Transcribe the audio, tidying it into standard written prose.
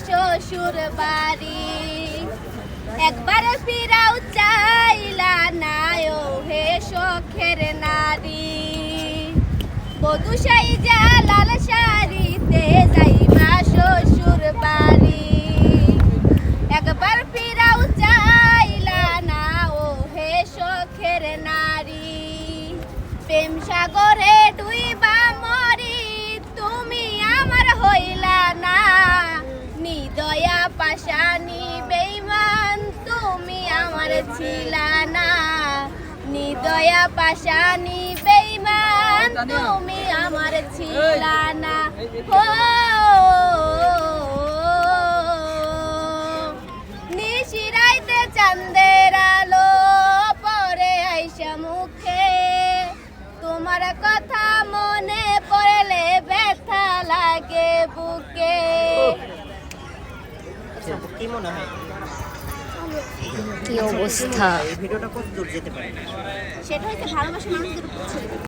শ্বশুর বাড়ি। একবার ফিরাও চাইলা না ও হে শখের নারী, বধূ সাইজা লাল শাড়িতে যাইবা শ্বশুর বাড়ি। একবার ফিরাও চাইলা না ও হে শখের নারী, প্রেম সাগরে ডুইবা মরি তুমি আমার হইলা না। নিদয়া পাশানি বেঈমান তুমি আমার ছিলা না। নিদয়া পাশানি বেঈমান তুমি আমার ছিলা না। ও নিশিরাইতে চাঁদের আলো পরে আইসা মুখে, তোমার কথা মনে পড়লে ব্যথা লাগে বুকে। কি মনে হয় কি অবস্থা? এই ভিডিওটা কত দূর যেতে পারে? সেটা হচ্ছে ভালোবাসা মানুষদের উপর ছেড়ে দিতে।